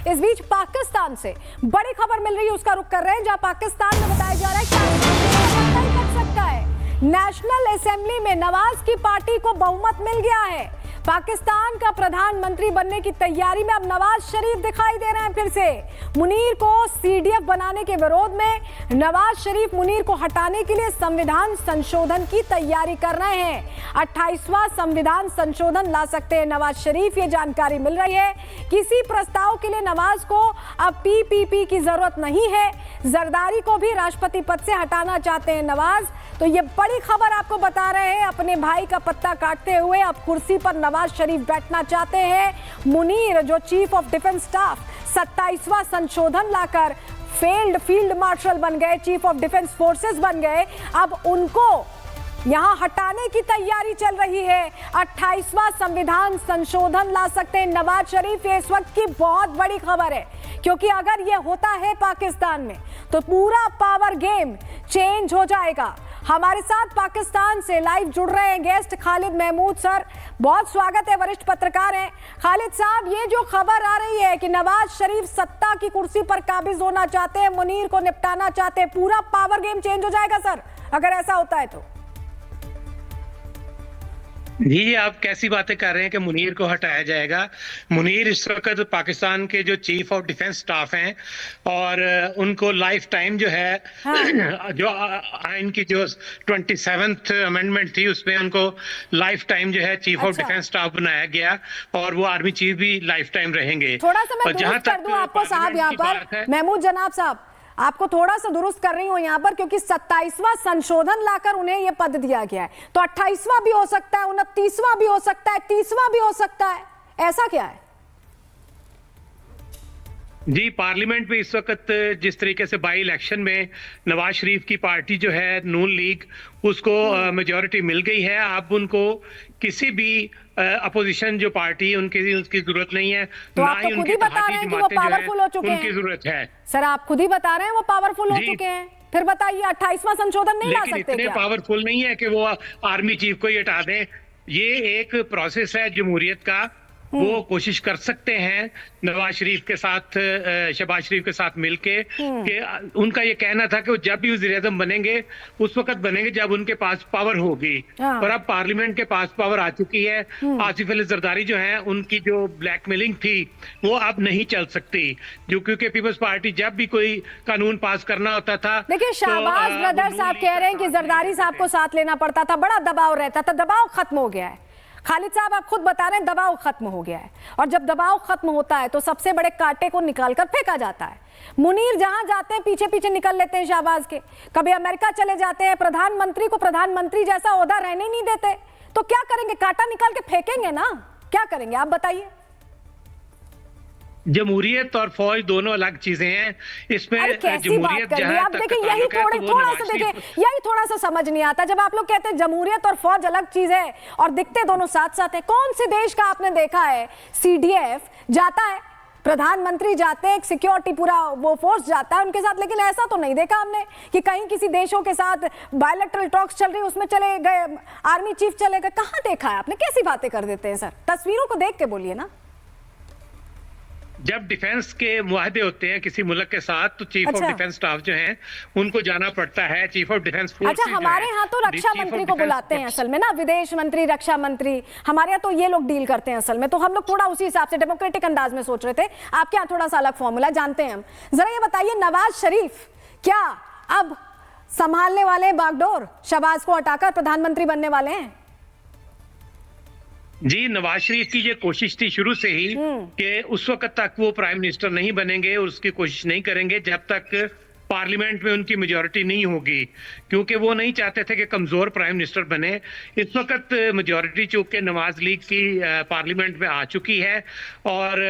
इस बीच पाकिस्तान से बड़ी खबर मिल रही है, उसका रुख कर रहे हैं, जहां पाकिस्तान में बताया जा रहा है क्या कर सकता है। नेशनल असेंबली में नवाज की पार्टी को बहुमत मिल गया है। पाकिस्तान का प्रधानमंत्री बनने की तैयारी में अब नवाज शरीफ दिखाई दे रहे हैं। फिर से मुनीर को सीडीएफ बनाने के विरोध में नवाज शरीफ मुनीर को हटाने के लिए संविधान संशोधन की तैयारी कर रहे हैं। 28वां संविधान संशोधन ला सकते हैं नवाज शरीफ, ये जानकारी मिल रही है। किसी प्रस्ताव के लिए नवाज को अब पीपीपी की जरूरत नहीं है। जरदारी को भी राष्ट्रपति पद से हटाना चाहते हैं नवाज। तो ये बड़ी खबर आपको बता रहे हैं। अपने भाई का पत्ता काटते हुए अब कुर्सी पर नवाज शरीफ बैठना चाहते हैं। मुनीर जो चीफ ऑफ डिफेंस स्टाफ 27वां संशोधन लाकर फील्ड मार्शल बन गए, चीफ ऑफ डिफेंस फोर्सेस बन गए, अब उनको यहां हटाने की तैयारी चल रही है। 28वां संविधान संशोधन ला सकते हैं नवाज शरीफ। ये इस वक्त की बहुत बड़ी खबर है, क्योंकि अगर ये होता है पाकिस्तान में तो पूरा पावर गेम चेंज हो जाएगा। हमारे साथ पाकिस्तान से लाइव जुड़ रहे हैं गेस्ट खालिद महमूद सर, बहुत स्वागत है, वरिष्ठ पत्रकार हैं। खालिद साहब, ये जो खबर आ रही है कि नवाज शरीफ सत्ता की कुर्सी पर काबिज होना चाहते हैं, मुनीर को निपटाना चाहते हैं, पूरा पावर गेम चेंज हो जाएगा सर अगर ऐसा होता है तो? जी, आप कैसी बातें कर रहे हैं कि मुनीर को हटाया जाएगा। मुनीर इस वक्त पाकिस्तान के जो चीफ ऑफ डिफेंस स्टाफ हैं और उनको लाइफ टाइम जो है जो आइन की जो 27th अमेंडमेंट थी उसमें उनको लाइफ टाइम जो है चीफ ऑफ डिफेंस स्टाफ बनाया गया और वो आर्मी चीफ भी लाइफ टाइम रहेंगे। थोड़ा सा मैं दुरुस्त कर दूं आपको साहब, यहाँ पर महमूद जनाब साहब आपको थोड़ा सा दुरुस्त कर रही हूं यहाँ पर, क्योंकि 27वां संशोधन लाकर उन्हें यह पद दिया गया है। तो 28वां भी हो सकता है, 29वां भी हो सकता है, 30वां भी हो सकता है, ऐसा क्या है? जी, पार्लियामेंट में इस वक्त जिस तरीके से बाई इलेक्शन में नवाज शरीफ की पार्टी जो है नून लीग, उसको मेजॉरिटी मिल गई है। अब उनको किसी भी अपोजिशन जो पार्टी है उसकी जरूरत नहीं है। तो आप तो खुद ही बता रहे हैं कि वो पावरफुल हो चुके हैं, उनकी जरूरत है। सर आप खुद ही बता रहे हैं वो पावरफुल हो चुके हैं, फिर बताइए 28वां संशोधन नहीं ला सकते क्या? इतने पावरफुल नहीं है कि वो आर्मी चीफ को ही हटा दें। ये एक प्रोसेस है जमहूरियत का, वो कोशिश कर सकते हैं नवाज शरीफ के साथ, शहबाज शरीफ के साथ मिलके कि उनका ये कहना था कि वो जब भी वज़ीर-ए-आज़म बनेंगे उस वक्त बनेंगे जब उनके पास पावर होगी। और अब पार्लियामेंट के पास पावर आ चुकी है। आसिफ अली जरदारी जो है उनकी जो ब्लैकमेलिंग थी वो अब नहीं चल सकती, जो क्योंकि पीपल्स पार्टी जब भी कोई कानून पास करना होता था। देखिए शहबाज ब्रदर साहब कह रहे हैं कि जरदारी साहब को साथ लेना पड़ता था, बड़ा दबाव रहता था, दबाव खत्म हो गया है। खालिद साहब आप खुद बता रहे हैं दबाव खत्म हो गया है, और जब दबाव खत्म होता है तो सबसे बड़े कांटे को निकालकर फेंका जाता है। मुनीर जहां जाते हैं पीछे पीछे निकल लेते हैं शहबाज के, कभी अमेरिका चले जाते हैं, प्रधानमंत्री को प्रधानमंत्री जैसा ओहदा रहने नहीं देते। तो क्या करेंगे, कांटा निकाल के फेंकेंगे ना, क्या करेंगे आप बताइए? जमहूरियत और फौज दोनों अलग चीजें हैं। इसमें जमहूरियत आप देखिए यही थोड़ा सा देखिए, यही थोड़ा सा समझ नहीं आता जब आप लोग कहते हैं जमहूरियत और फौज अलग चीज है और दिखते दोनों साथ साथ है। कौन से देश का आपने देखा है सीडीएफ जाता है, प्रधानमंत्री जाते हैं, एक सिक्योरिटी पूरा वो फोर्स जाता है उनके साथ, लेकिन ऐसा तो नहीं देखा हमने कि कहीं किसी देशों के साथ बायलैटरल टॉक्स चल रही उसमें चले गए, आर्मी चीफ चले गए। कहाँ देखा है आपने? कैसी बातें कर देते हैं सर, तस्वीरों को देख के बोलिए ना। जब डिफेंस के मुआहदे होते हैं किसी मुल्क के साथ तो चीफ ऑफ डिफेंस स्टाफ जो हैं उनको जाना पड़ता है, चीफ ऑफ डिफेंस फोर्स। अच्छा, हमारे यहाँ तो रक्षा मंत्री को बुलाते हैं असल में ना, विदेश मंत्री, रक्षा मंत्री, हमारे यहाँ तो ये लोग डील करते हैं असल में। तो हम लोग थोड़ा उसी हिसाब से डेमोक्रेटिक अंदाज में सोच रहे थे, आपके यहाँ थोड़ा सा अलग फॉर्मूला जानते हैं हम। जरा ये बताइए नवाज शरीफ क्या अब संभालने वाले बागडोर, शहबाज को हटाकर प्रधानमंत्री बनने वाले हैं? जी, नवाज शरीफ की ये कोशिश थी शुरू से ही कि उस वक्त तक वो प्राइम मिनिस्टर नहीं बनेंगे और उसकी कोशिश नहीं करेंगे जब तक पार्लियामेंट में उनकी मेजॉरिटी नहीं होगी, क्योंकि वो नहीं चाहते थे कि कमजोर प्राइम मिनिस्टर बने। इस वक्त मेजॉरिटी चूंकि नवाज लीग की पार्लियामेंट में आ चुकी है और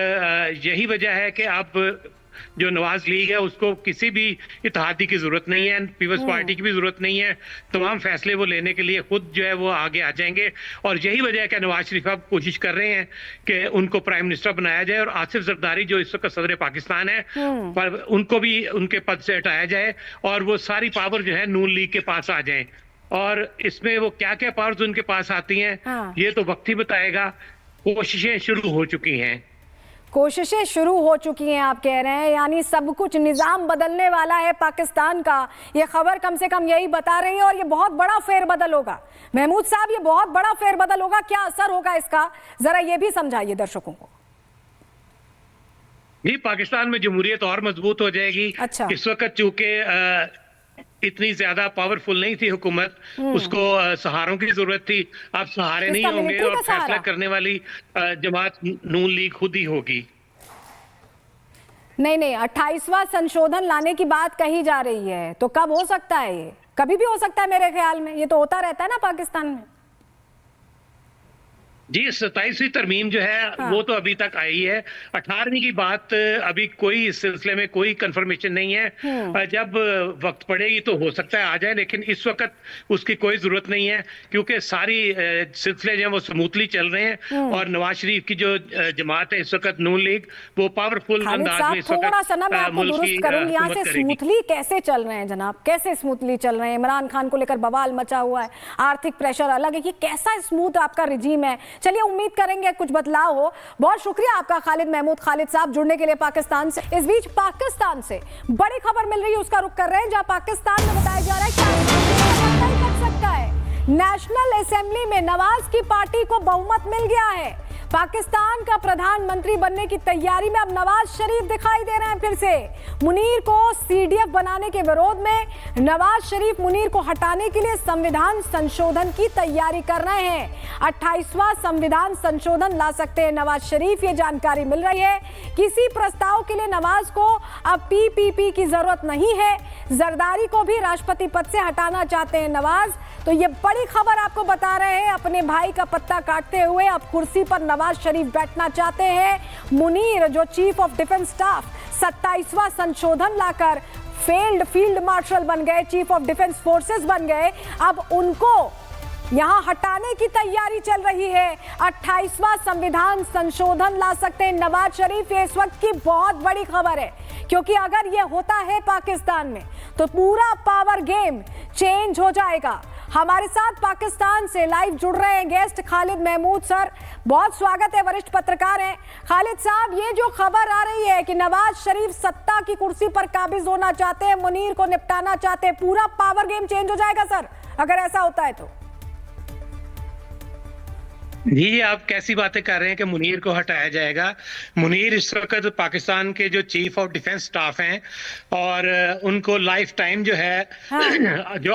यही वजह है कि अब जो नवाज लीग है उसको किसी भी इत्तेहादी की जरूरत नहीं है, पीपल्स पार्टी की भी जरूरत नहीं है। तमाम फैसले वो लेने के लिए खुद जो है वो आगे आ जाएंगे और यही वजह है कि नवाज शरीफ अब कोशिश कर रहे हैं कि उनको प्राइम मिनिस्टर बनाया जाए और आसिफ जरदारी जो इस वक्त सदर पाकिस्तान है पर उनको भी उनके पद से हटाया जाए और वो सारी पावर जो है नून लीग के पास आ जाए। और इसमें वो क्या क्या पावर्स उनके पास आती हैं ये तो वक्त ही बताएगा। कोशिशें शुरू हो चुकी हैं। कोशिशें शुरू हो चुकी हैं आप कह रहे हैं, यानी सब कुछ निजाम बदलने वाला है पाकिस्तान का। ये खबर कम से कम यही बता रही है और ये बहुत बड़ा फेरबदल होगा। महमूद साहब, ये बहुत बड़ा फेरबदल होगा, क्या असर होगा इसका, जरा ये भी समझाइए दर्शकों को। जी, पाकिस्तान में जमहूरियत और मजबूत हो जाएगी। अच्छा। इस वक्त चूंकि इतनी ज्यादा पावरफुल नहीं थी हुकूमत, उसको सहारों की जरूरत थी। अब सहारे नहीं किसका, होंगे मिलिट्री और का फैसला सहारा? करने वाली जमात नून लीग खुद ही होगी। नहीं, 28वां संशोधन लाने की बात कही जा रही है, तो कब हो सकता है? ये कभी भी हो सकता है मेरे ख्याल में, ये तो होता रहता है ना पाकिस्तान में। जी, 27वीं तरमीम जो है वो तो अभी तक आई है। 18वीं की बात अभी कोई इस सिलसिले में कोई कंफर्मेशन नहीं है। जब वक्त पड़ेगी तो हो सकता है आ जाए, लेकिन इस वक्त उसकी कोई जरूरत नहीं है, क्योंकि सारी सिलसिले जो है वो स्मूथली चल रहे हैं। और नवाज शरीफ की जो जमात है इस वक्त नून लीग, वो पावरफुल अंदाज में इस थोड़ा सा ना मैं वक्त आपको मुल्क की दुरुस्त करूंगी, यहाँ से हुकूमत करेगी। स्मूथली कैसे चल रहे हैं जनाब, कैसे स्मूथली चल रहे हैं? इमरान खान को लेकर बवाल मचा हुआ है, आर्थिक प्रेशर अलग है, ये कैसा स्मूथ आपका रिजीम है? चलिए, उम्मीद करेंगे कुछ बदलाव हो। बहुत शुक्रिया आपका खालिद महमूद खालिद साहब जुड़ने के लिए पाकिस्तान से। इस बीच पाकिस्तान से बड़ी खबर मिल रही है, उसका रुख कर रहे हैं, जहां पाकिस्तान में बताया जा रहा है क्या कर सकता है। नेशनल असेंबली में नवाज की पार्टी को बहुमत मिल गया है। पाकिस्तान का प्रधानमंत्री बनने की तैयारी में अब नवाज शरीफ दिखाई दे रहे हैं फिर से। मुनीर को सीडीएफ बनाने के विरोध में नवाज शरीफ मुनीर को हटाने के लिए संविधान संशोधन की तैयारी कर रहे हैं। 28वां संविधान संशोधन ला सकते हैं नवाज शरीफ, ये जानकारी मिल रही है। किसी प्रस्ताव के लिए नवाज को अब पीपीपी की जरूरत नहीं है। जरदारी को भी राष्ट्रपति पद से हटाना चाहते हैं नवाज। तो ये बड़ी खबर आपको बता रहे हैं, अपने भाई का पत्ता काटते हुए अब कुर्सी पर नवाज शरीफ बैठना चाहते हैं। मुनीर जो चीफ ऑफ डिफेंस स्टाफ 27वां संशोधन लाकर फील्ड मार्शल बन गए, चीफ ऑफ डिफेंस फोर्सेस बन गए, अब उनको यहां हटाने की तैयारी चल रही है। 28वां संविधान संशोधन ला सकते हैं नवाज शरीफ। ये इस वक्त की बहुत बड़ी खबर है, क्योंकि अगर ये होता है पाकिस्तान में तो पूरा पावर गेम चेंज हो जाएगा। हमारे साथ पाकिस्तान से लाइव जुड़ रहे हैं गेस्ट खालिद महमूद सर, बहुत स्वागत है, वरिष्ठ पत्रकार हैं। खालिद साहब, ये जो खबर आ रही है कि नवाज शरीफ सत्ता की कुर्सी पर काबिज होना चाहते हैं, मुनीर को निपटाना चाहते हैं, पूरा पावर गेम चेंज हो जाएगा सर अगर ऐसा होता है तो? जी, आप कैसी बातें कर रहे हैं कि मुनीर को हटाया जाएगा? मुनीर इस वक्त पाकिस्तान के जो चीफ ऑफ डिफेंस स्टाफ हैं और उनको लाइफ टाइम जो है जो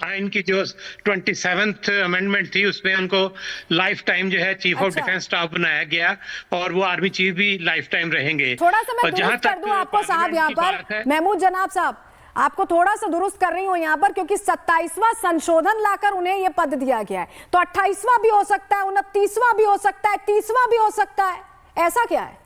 आइन की जो 27th अमेंडमेंट थी उसमें उनको लाइफ टाइम जो है चीफ ऑफ डिफेंस स्टाफ बनाया गया और वो आर्मी चीफ भी लाइफ टाइम रहेंगे। थोड़ा सा मैं दुरुस्त कर दूं आपको साहब यहाँ पर, महमूद जनाब साहब, आपको थोड़ा सा दुरुस्त कर रही हूं यहाँ पर, क्योंकि 27वां संशोधन लाकर उन्हें यह पद दिया गया है, तो 28वां भी हो सकता है, 29वां भी हो सकता है, 30वां भी हो सकता है, ऐसा क्या है?